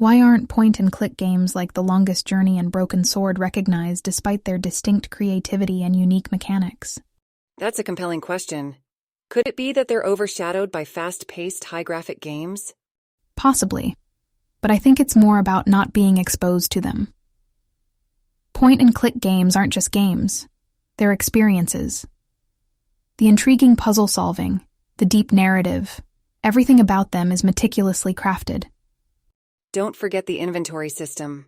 Why aren't point-and-click games like The Longest Journey and Broken Sword recognized despite their distinct creativity and unique mechanics? That's a compelling question. Could it be that they're overshadowed by fast-paced, high-graphic games? Possibly, but I think it's more about not being exposed to them. Point-and-click games aren't just games, they're experiences. The intriguing puzzle solving, the deep narrative, everything about them is meticulously crafted. Don't forget the inventory system.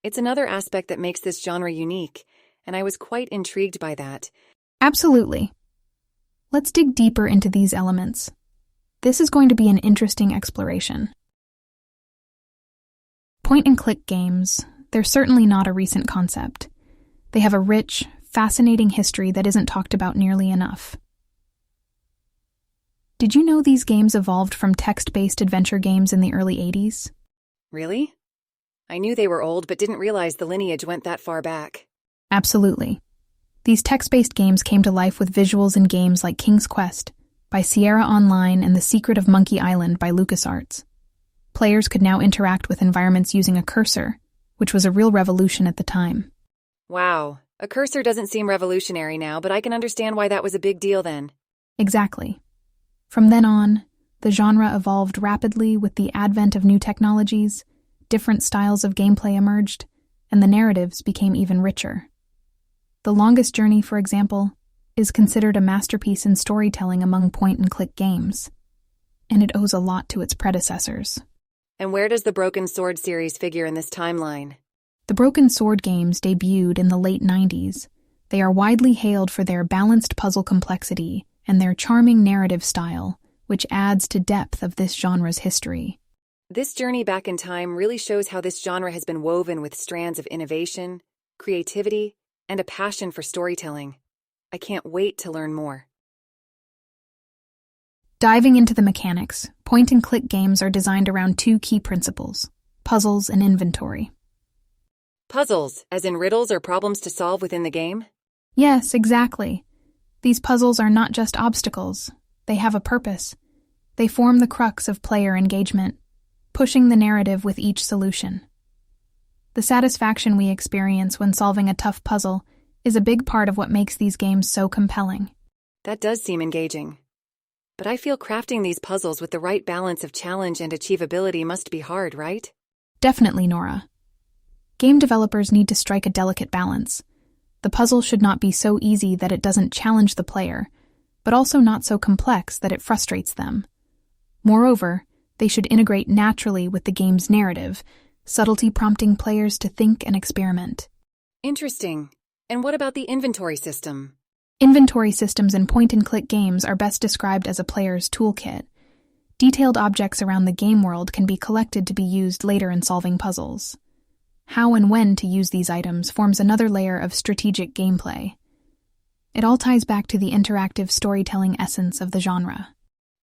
It's another aspect that makes this genre unique, and I was quite intrigued by that. Absolutely. Let's dig deeper into these elements. This is going to be an interesting exploration. Point-and-click games, they're certainly not a recent concept. They have a rich, fascinating history that isn't talked about nearly enough. Did you know these games evolved from text-based adventure games in the early 80s? Really? I knew they were old, but didn't realize the lineage went that far back. Absolutely. These text-based games came to life with visuals in games like King's Quest by Sierra Online and The Secret of Monkey Island by LucasArts. Players could now interact with environments using a cursor, which was a real revolution at the time. Wow, a cursor doesn't seem revolutionary now, but I can understand why that was a big deal then. Exactly. From then on, the genre evolved rapidly with the advent of new technologies, different styles of gameplay emerged, and the narratives became even richer. The Longest Journey, for example, is considered a masterpiece in storytelling among point-and-click games, and it owes a lot to its predecessors. And where does the Broken Sword series figure in this timeline? The Broken Sword games debuted in the late 90s. They are widely hailed for their balanced puzzle complexity and their charming narrative style, which adds to depth of this genre's history. This journey back in time really shows how this genre has been woven with strands of innovation, creativity, and a passion for storytelling. I can't wait to learn more. Diving into the mechanics, point-and-click games are designed around two key principles: puzzles and inventory. Puzzles, as in riddles or problems to solve within the game? Yes, exactly. These puzzles are not just obstacles. They have a purpose. They form the crux of player engagement, pushing the narrative with each solution. The satisfaction we experience when solving a tough puzzle is a big part of what makes these games so compelling. That does seem engaging. But I feel crafting these puzzles with the right balance of challenge and achievability must be hard, right? Definitely, Nora. Game developers need to strike a delicate balance. The puzzle should not be so easy that it doesn't challenge the player, but also not so complex that it frustrates them. Moreover, they should integrate naturally with the game's narrative, subtlety prompting players to think and experiment. Interesting. And what about the inventory system? Inventory systems in point-and-click games are best described as a player's toolkit. Detailed objects around the game world can be collected to be used later in solving puzzles. How and when to use these items forms another layer of strategic gameplay. It all ties back to the interactive storytelling essence of the genre.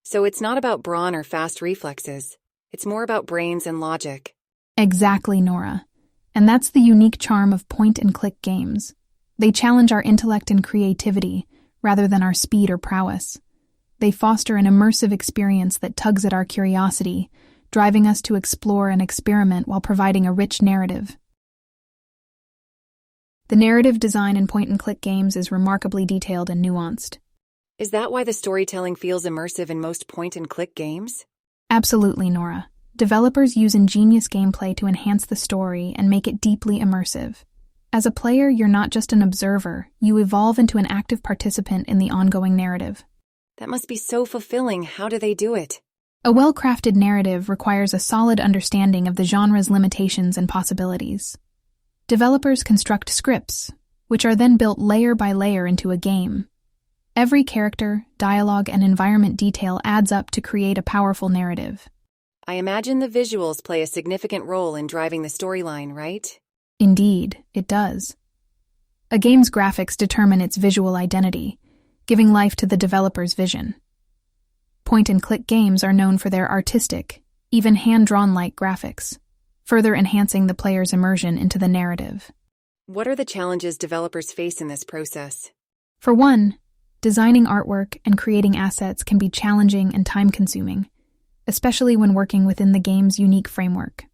So it's not about brawn or fast reflexes. It's more about brains and logic. Exactly, Nora. And that's the unique charm of point-and-click games. They challenge our intellect and creativity, rather than our speed or prowess. They foster an immersive experience that tugs at our curiosity, driving us to explore and experiment while providing a rich narrative. The narrative design in point-and-click games is remarkably detailed and nuanced. Is that why the storytelling feels immersive in most point-and-click games? Absolutely, Nora. Developers use ingenious gameplay to enhance the story and make it deeply immersive. As a player, you're not just an observer, you evolve into an active participant in the ongoing narrative. That must be so fulfilling. How do they do it? A well-crafted narrative requires a solid understanding of the genre's limitations and possibilities. Developers construct scripts, which are then built layer by layer into a game. Every character, dialogue, and environment detail adds up to create a powerful narrative. I imagine the visuals play a significant role in driving the storyline, right? Indeed, it does. A game's graphics determine its visual identity, giving life to the developer's vision. Point-and-click games are known for their artistic, even hand-drawn-like graphics, further enhancing the player's immersion into the narrative. What are the challenges developers face in this process? For one, designing artwork and creating assets can be challenging and time-consuming, especially when working within the game's unique framework.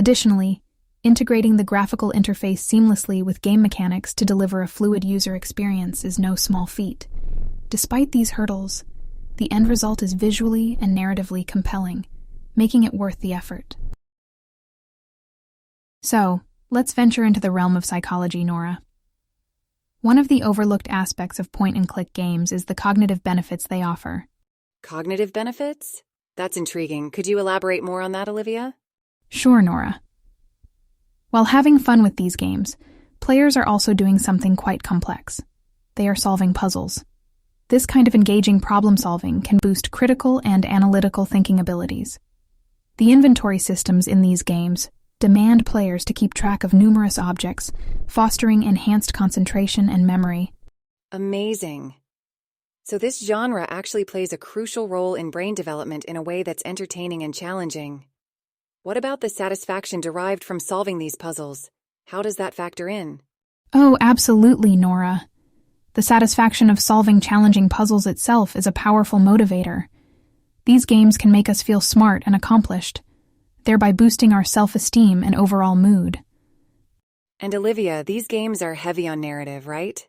Additionally, integrating the graphical interface seamlessly with game mechanics to deliver a fluid user experience is no small feat. Despite these hurdles, the end result is visually and narratively compelling, making it worth the effort. So, let's venture into the realm of psychology, Norah. One of the overlooked aspects of point-and-click games is the cognitive benefits they offer. Cognitive benefits? That's intriguing. Could you elaborate more on that, Olivia? Sure, Norah. While having fun with these games, players are also doing something quite complex. They are solving puzzles. This kind of engaging problem-solving can boost critical and analytical thinking abilities. The inventory systems in these games demand players to keep track of numerous objects, fostering enhanced concentration and memory. Amazing. So this genre actually plays a crucial role in brain development in a way that's entertaining and challenging. What about the satisfaction derived from solving these puzzles? How does that factor in? Oh, absolutely, Norah. The satisfaction of solving challenging puzzles itself is a powerful motivator. These games can make us feel smart and accomplished, thereby boosting our self-esteem and overall mood. And Olivia, these games are heavy on narrative, right?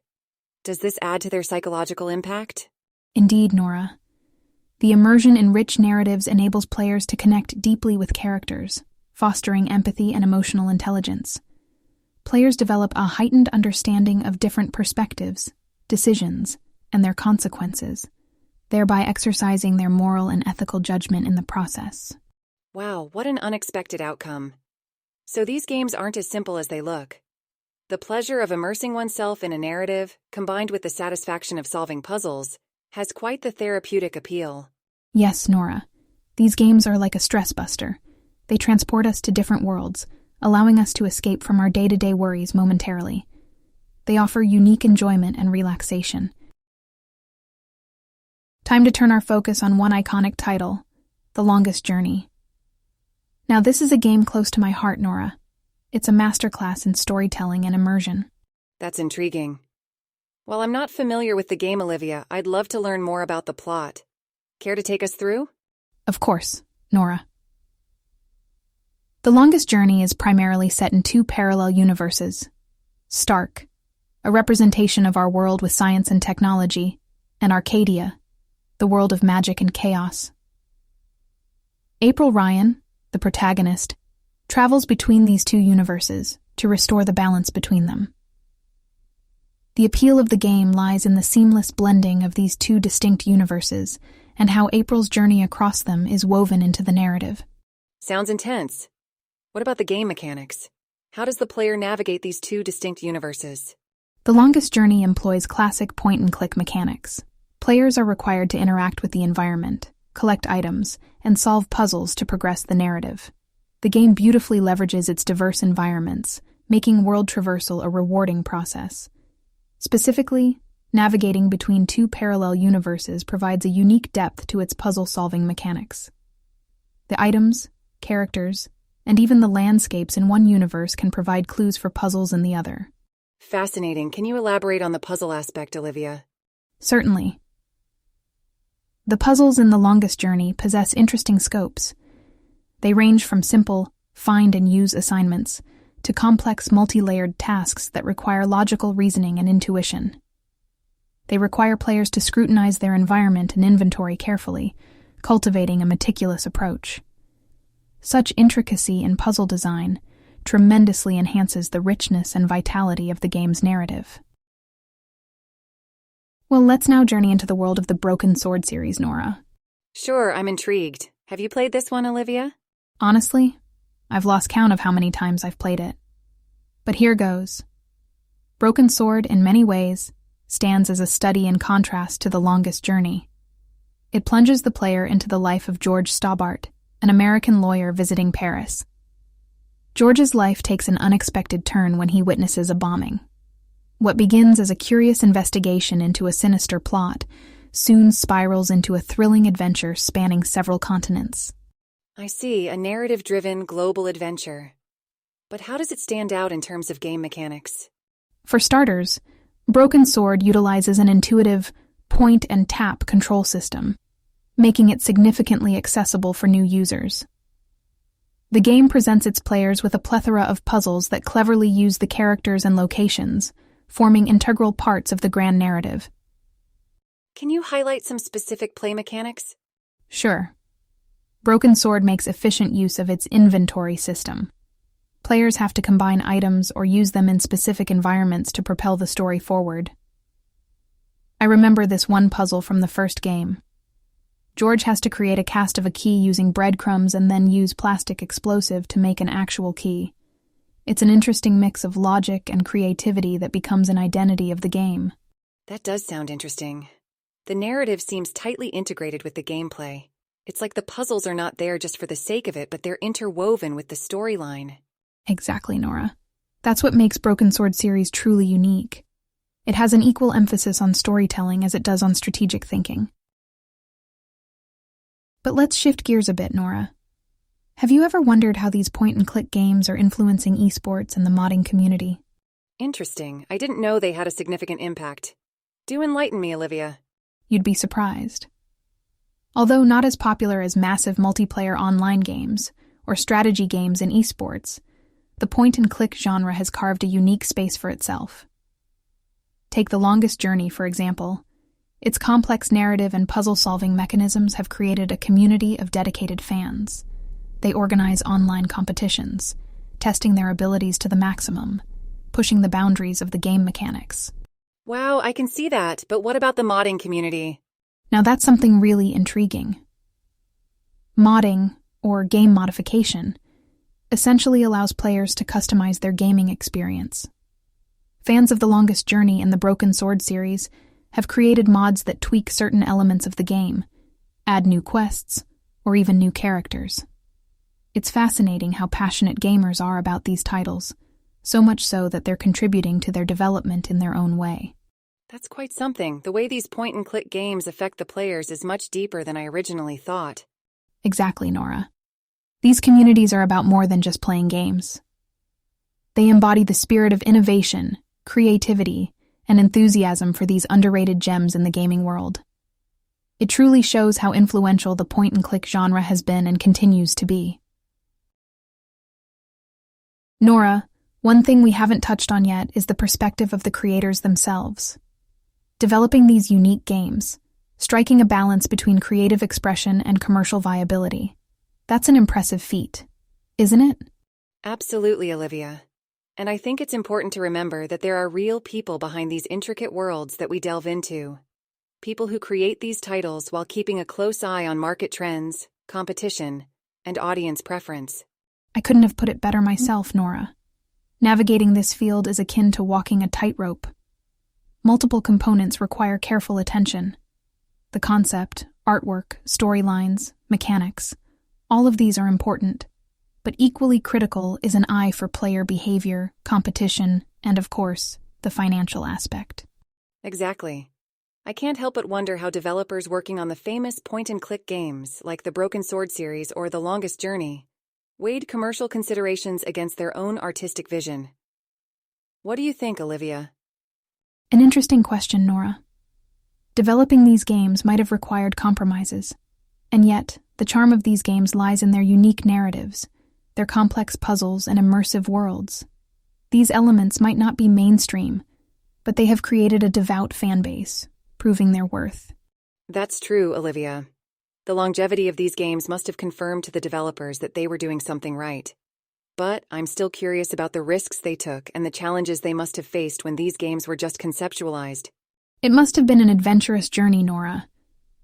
Does this add to their psychological impact? Indeed, Norah. The immersion in rich narratives enables players to connect deeply with characters, fostering empathy and emotional intelligence. Players develop a heightened understanding of different perspectives, decisions, and their consequences, thereby exercising their moral and ethical judgment in the process. Wow, what an unexpected outcome. So these games aren't as simple as they look. The pleasure of immersing oneself in a narrative, combined with the satisfaction of solving puzzles, has quite the therapeutic appeal. Yes, Norah. These games are like a stress buster. They transport us to different worlds, allowing us to escape from our day-to-day worries momentarily. They offer unique enjoyment and relaxation. Time to turn our focus on one iconic title, The Longest Journey. Now, this is a game close to my heart, Norah. It's a masterclass in storytelling and immersion. That's intriguing. While I'm not familiar with the game, Olivia, I'd love to learn more about the plot. Care to take us through? Of course, Norah. The Longest Journey is primarily set in two parallel universes. Stark, a representation of our world with science and technology, and Arcadia, the world of magic and chaos. April Ryan, the protagonist, travels between these two universes to restore the balance between them. The appeal of the game lies in the seamless blending of these two distinct universes and how April's journey across them is woven into the narrative. Sounds intense. What about the game mechanics? How does the player navigate these two distinct universes? The Longest Journey employs classic point-and-click mechanics. Players are required to interact with the environment, collect items, and solve puzzles to progress the narrative. The game beautifully leverages its diverse environments, making world traversal a rewarding process. Specifically, navigating between two parallel universes provides a unique depth to its puzzle-solving mechanics. The items, characters, and even the landscapes in one universe can provide clues for puzzles in the other. Fascinating. Can you elaborate on the puzzle aspect, Olivia? Certainly. The puzzles in The Longest Journey possess interesting scopes. They range from simple, find-and-use assignments to complex multi-layered tasks that require logical reasoning and intuition. They require players to scrutinize their environment and inventory carefully, cultivating a meticulous approach. Such intricacy in puzzle design tremendously enhances the richness and vitality of the game's narrative. Well, let's now journey into the world of the Broken Sword series, Norah. Sure, I'm intrigued. Have you played this one, Olivia? Honestly, I've lost count of how many times I've played it. But here goes. Broken Sword, in many ways, stands as a study in contrast to The Longest Journey. It plunges the player into the life of George Stobart, an American lawyer visiting Paris. George's life takes an unexpected turn when he witnesses a bombing. What begins as a curious investigation into a sinister plot soon spirals into a thrilling adventure spanning several continents. I see, a narrative-driven global adventure. But how does it stand out in terms of game mechanics? For starters, Broken Sword utilizes an intuitive point-and-tap control system, making it significantly accessible for new users. The game presents its players with a plethora of puzzles that cleverly use the characters and locations, forming integral parts of the grand narrative. Can you highlight some specific play mechanics? Sure. Broken Sword makes efficient use of its inventory system. Players have to combine items or use them in specific environments to propel the story forward. I remember this one puzzle from the first game. George has to create a cast of a key using breadcrumbs and then use plastic explosive to make an actual key. It's an interesting mix of logic and creativity that becomes an identity of the game. That does sound interesting. The narrative seems tightly integrated with the gameplay. It's like the puzzles are not there just for the sake of it, but they're interwoven with the storyline. Exactly, Norah. That's what makes Broken Sword series truly unique. It has an equal emphasis on storytelling as it does on strategic thinking. But let's shift gears a bit, Norah. Have you ever wondered how these point-and-click games are influencing esports and the modding community? Interesting. I didn't know they had a significant impact. Do enlighten me, Olivia. You'd be surprised. Although not as popular as massive multiplayer online games or strategy games in esports, the point-and-click genre has carved a unique space for itself. Take The Longest Journey, for example. Its complex narrative and puzzle-solving mechanisms have created a community of dedicated fans. They organize online competitions, testing their abilities to the maximum, pushing the boundaries of the game mechanics. Wow, I can see that, but what about the modding community? Now that's something really intriguing. Modding, or game modification, essentially allows players to customize their gaming experience. Fans of The Longest Journey and the Broken Sword series have created mods that tweak certain elements of the game, add new quests, or even new characters. It's fascinating how passionate gamers are about these titles, so much so that they're contributing to their development in their own way. That's quite something. The way these point-and-click games affect the players is much deeper than I originally thought. Exactly, Norah. These communities are about more than just playing games. They embody the spirit of innovation, creativity, and enthusiasm for these underrated gems in the gaming world. It truly shows how influential the point-and-click genre has been and continues to be. Norah, one thing we haven't touched on yet is the perspective of the creators themselves. Developing these unique games, striking a balance between creative expression and commercial viability. That's an impressive feat, isn't it? Absolutely, Olivia. And I think it's important to remember that there are real people behind these intricate worlds that we delve into. People who create these titles while keeping a close eye on market trends, competition, and audience preference. I couldn't have put it better myself, Norah. Navigating this field is akin to walking a tightrope. Multiple components require careful attention. The concept, artwork, storylines, mechanics, all of these are important. But equally critical is an eye for player behavior, competition, and of course, the financial aspect. Exactly. I can't help but wonder how developers working on the famous point-and-click games like the Broken Sword series or The Longest Journey weighed commercial considerations against their own artistic vision. What do you think, Olivia? An interesting question, Norah. Developing these games might have required compromises, and yet the charm of these games lies in their unique narratives, their complex puzzles and immersive worlds. These elements might not be mainstream, but they have created a devout fan base, proving their worth. That's true, Olivia. The longevity of these games must have confirmed to the developers that they were doing something right. But I'm still curious about the risks they took and the challenges they must have faced when these games were just conceptualized. It must have been an adventurous journey, Norah.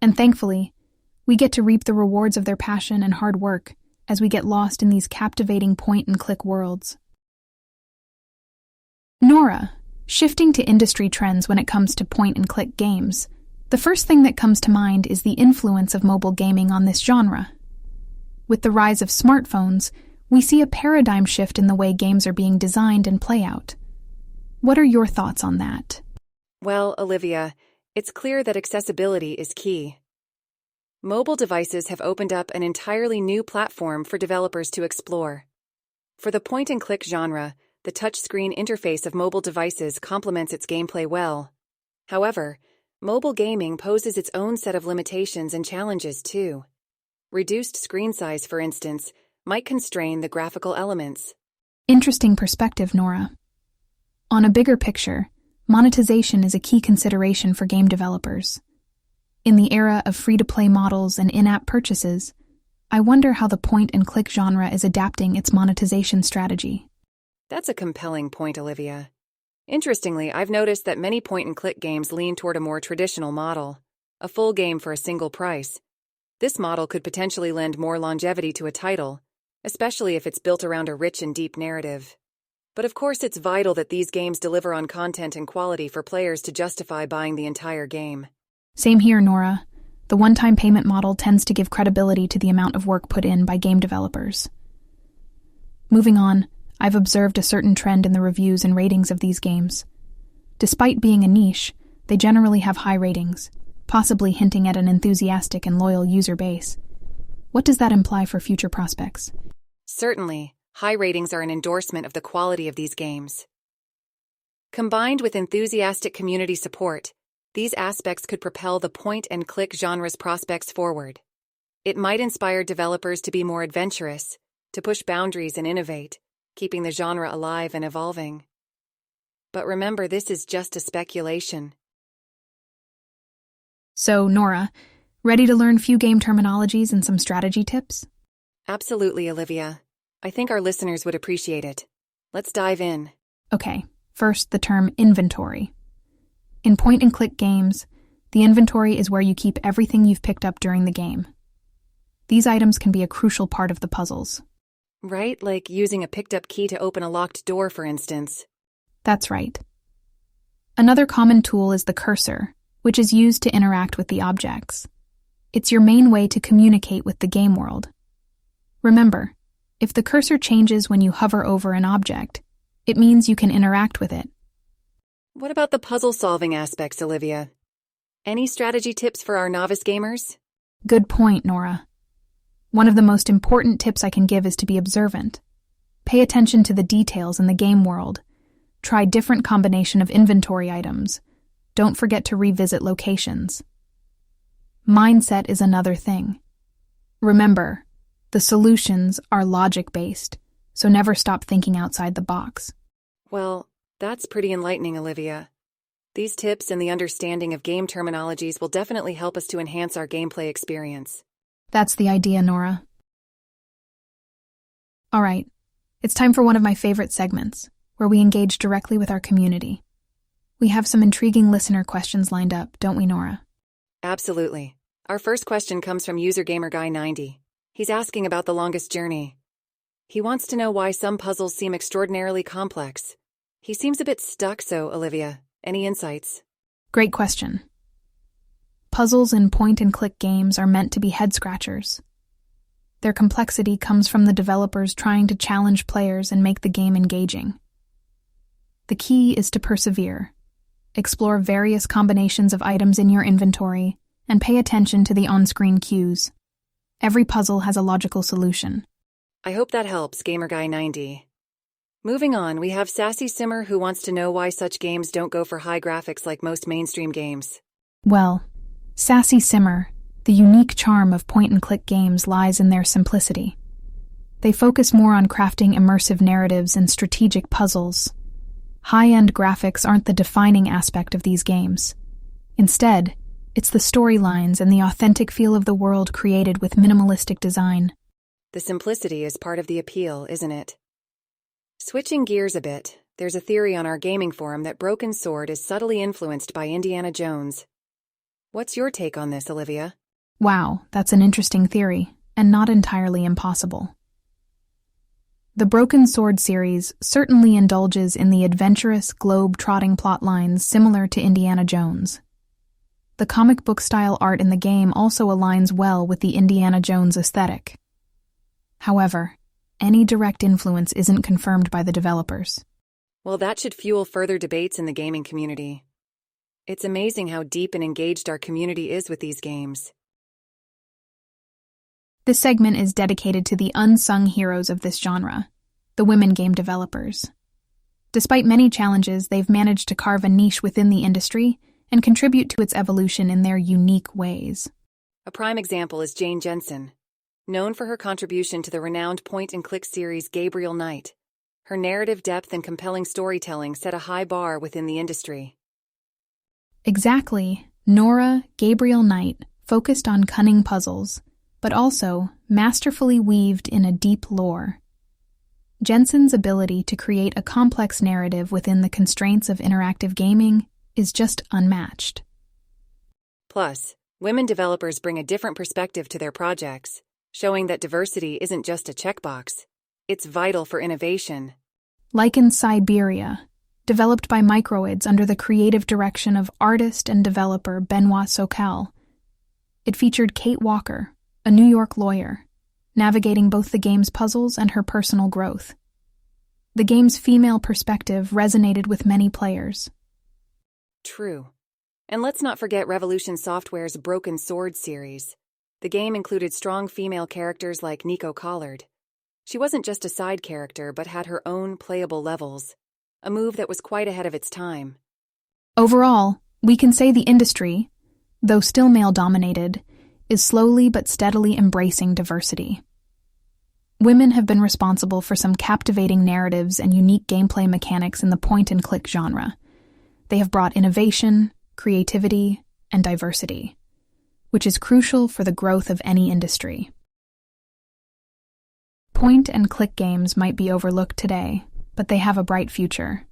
And thankfully, we get to reap the rewards of their passion and hard work as we get lost in these captivating point-and-click worlds. Norah, shifting to industry trends when it comes to point-and-click games, the first thing that comes to mind is the influence of mobile gaming on this genre. With the rise of smartphones, we see a paradigm shift in the way games are being designed and play out. What are your thoughts on that? Well, Olivia, it's clear that accessibility is key. Mobile devices have opened up an entirely new platform for developers to explore. For the point-and-click genre, the touchscreen interface of mobile devices complements its gameplay well. However, mobile gaming poses its own set of limitations and challenges too. Reduced screen size, for instance, might constrain the graphical elements. Interesting perspective, Norah. On a bigger picture, monetization is a key consideration for game developers. In the era of free-to-play models and in-app purchases, I wonder how the point-and-click genre is adapting its monetization strategy. That's a compelling point, Olivia. Interestingly, I've noticed that many point-and-click games lean toward a more traditional model, a full game for a single price. This model could potentially lend more longevity to a title, especially if it's built around a rich and deep narrative. But of course, it's vital that these games deliver on content and quality for players to justify buying the entire game. Same here, Norah. The one-time payment model tends to give credibility to the amount of work put in by game developers. Moving on, I've observed a certain trend in the reviews and ratings of these games. Despite being a niche, they generally have high ratings, possibly hinting at an enthusiastic and loyal user base. What does that imply for future prospects? Certainly, high ratings are an endorsement of the quality of these games. Combined with enthusiastic community support, these aspects could propel the point-and-click genre's prospects forward. It might inspire developers to be more adventurous, to push boundaries and innovate, keeping the genre alive and evolving. But remember, this is just a speculation. So, Norah, ready to learn few game terminologies and some strategy tips? Absolutely, Olivia. I think our listeners would appreciate it. Let's dive in. Okay, first the term inventory. In point-and-click games, the inventory is where you keep everything you've picked up during the game. These items can be a crucial part of the puzzles. Right, like using a picked-up key to open a locked door, for instance. That's right. Another common tool is the cursor, which is used to interact with the objects. It's your main way to communicate with the game world. Remember, if the cursor changes when you hover over an object, it means you can interact with it. What about the puzzle-solving aspects, Olivia? Any strategy tips for our novice gamers? Good point, Norah. One of the most important tips I can give is to be observant. Pay attention to the details in the game world. Try different combination of inventory items. Don't forget to revisit locations. Mindset is another thing. Remember, the solutions are logic-based, so never stop thinking outside the box. Well, that's pretty enlightening, Olivia. These tips and the understanding of game terminologies will definitely help us to enhance our gameplay experience. That's the idea, Norah. All right, it's time for one of my favorite segments, where we engage directly with our community. We have some intriguing listener questions lined up, don't we, Norah? Absolutely. Our first question comes from user GamerGuy90. He's asking about the longest journey. He wants to know why some puzzles seem extraordinarily complex. He seems a bit stuck, so, Olivia, any insights? Great question. Puzzles in point-and-click games are meant to be head-scratchers. Their complexity comes from the developers trying to challenge players and make the game engaging. The key is to persevere. Explore various combinations of items in your inventory, and pay attention to the on-screen cues. Every puzzle has a logical solution. I hope that helps, GamerGuy90. Moving on, we have Sassy Simmer who wants to know why such games don't go for high graphics like most mainstream games. Well, Sassy Simmer, the unique charm of point-and-click games lies in their simplicity. They focus more on crafting immersive narratives and strategic puzzles. High-end graphics aren't the defining aspect of these games. Instead, it's the storylines and the authentic feel of the world created with minimalistic design. The simplicity is part of the appeal, isn't it? Switching gears a bit, there's a theory on our gaming forum that Broken Sword is subtly influenced by Indiana Jones. What's your take on this, Olivia? Wow, that's an interesting theory, and not entirely impossible. The Broken Sword series certainly indulges in the adventurous, globe-trotting plotlines similar to Indiana Jones. The comic book-style art in the game also aligns well with the Indiana Jones aesthetic. However, any direct influence isn't confirmed by the developers. Well, that should fuel further debates in the gaming community. It's amazing how deep and engaged our community is with these games. This segment is dedicated to the unsung heroes of this genre, the women game developers. Despite many challenges, they've managed to carve a niche within the industry and contribute to its evolution in their unique ways. A prime example is Jane Jensen. known for her contribution to the renowned point-and-click series Gabriel Knight. Her narrative depth and compelling storytelling set a high bar within the industry. Exactly. Norah, Gabriel Knight, focused on cunning puzzles, but also masterfully weaved in a deep lore. Jensen's ability to create a complex narrative within the constraints of interactive gaming is just unmatched. Plus, women developers bring a different perspective to their projects, showing that diversity isn't just a checkbox. It's vital for innovation. Like in Siberia, developed by Microids under the creative direction of artist and developer Benoit Sokal. It featured Kate Walker, a New York lawyer, navigating both the game's puzzles and her personal growth. The game's female perspective resonated with many players. True. And let's not forget Revolution Software's Broken Sword series. The game included strong female characters like Nico Collard. She wasn't just a side character, but had her own playable levels, a move that was quite ahead of its time. Overall, we can say the industry, though still male-dominated, is slowly but steadily embracing diversity. Women have been responsible for some captivating narratives and unique gameplay mechanics in the point-and-click genre. They have brought innovation, creativity, and diversity, which is crucial for the growth of any industry. Point-and-click games might be overlooked today, but they have a bright future.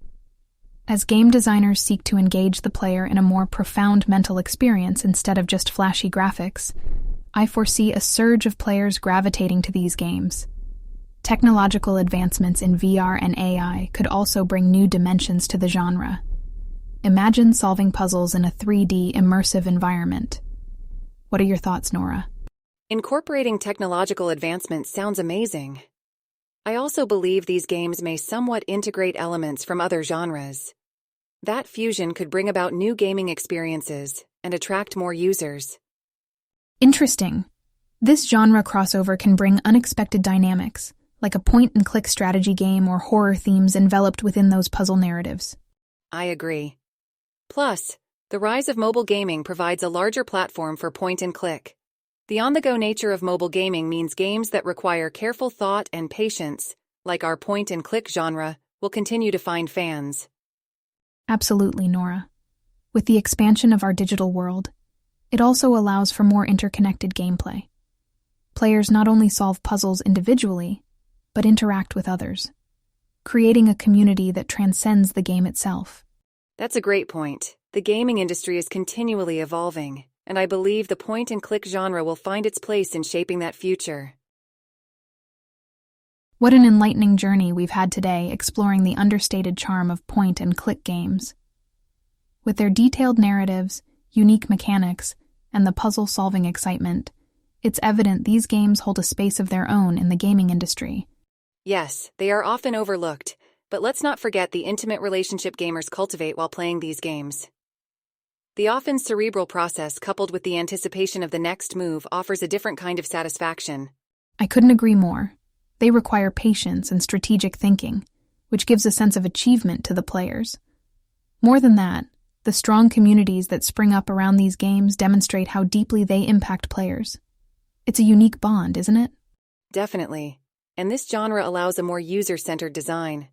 As game designers seek to engage the player in a more profound mental experience instead of just flashy graphics, I foresee a surge of players gravitating to these games. Technological advancements in VR and AI could also bring new dimensions to the genre. Imagine solving puzzles in a 3D immersive environment. What are your thoughts, Norah? Incorporating technological advancements sounds amazing. I also believe these games may somewhat integrate elements from other genres. That fusion could bring about new gaming experiences and attract more users. Interesting. This genre crossover can bring unexpected dynamics, like a point-and-click strategy game or horror themes enveloped within those puzzle narratives. I agree. Plus, the rise of mobile gaming provides a larger platform for point-and-click. The on-the-go nature of mobile gaming means games that require careful thought and patience, like our point-and-click genre, will continue to find fans. Absolutely, Norah. With the expansion of our digital world, it also allows for more interconnected gameplay. Players not only solve puzzles individually, but interact with others, creating a community that transcends the game itself. That's a great point. The gaming industry is continually evolving, and I believe the point-and-click genre will find its place in shaping that future. What an enlightening journey we've had today exploring the understated charm of point-and-click games. With their detailed narratives, unique mechanics, and the puzzle-solving excitement, it's evident these games hold a space of their own in the gaming industry. Yes, they are often overlooked, but let's not forget the intimate relationship gamers cultivate while playing these games. The often cerebral process coupled with the anticipation of the next move offers a different kind of satisfaction. I couldn't agree more. They require patience and strategic thinking, which gives a sense of achievement to the players. More than that, the strong communities that spring up around these games demonstrate how deeply they impact players. It's a unique bond, isn't it? Definitely. And this genre allows a more user-centered design.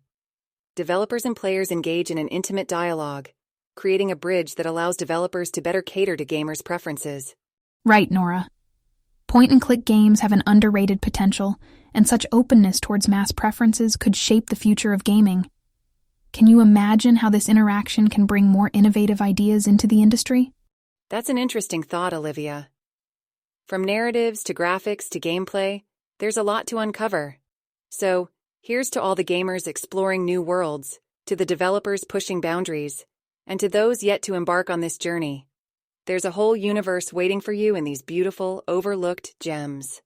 Developers and players engage in an intimate dialogue, creating a bridge that allows developers to better cater to gamers' preferences. Right, Norah. Point-and-click games have an underrated potential, and such openness towards mass preferences could shape the future of gaming. Can you imagine how this interaction can bring more innovative ideas into the industry? That's an interesting thought, Olivia. From narratives to graphics to gameplay, there's a lot to uncover. So, here's to all the gamers exploring new worlds, to the developers pushing boundaries, and to those yet to embark on this journey. There's a whole universe waiting for you in these beautiful, overlooked gems.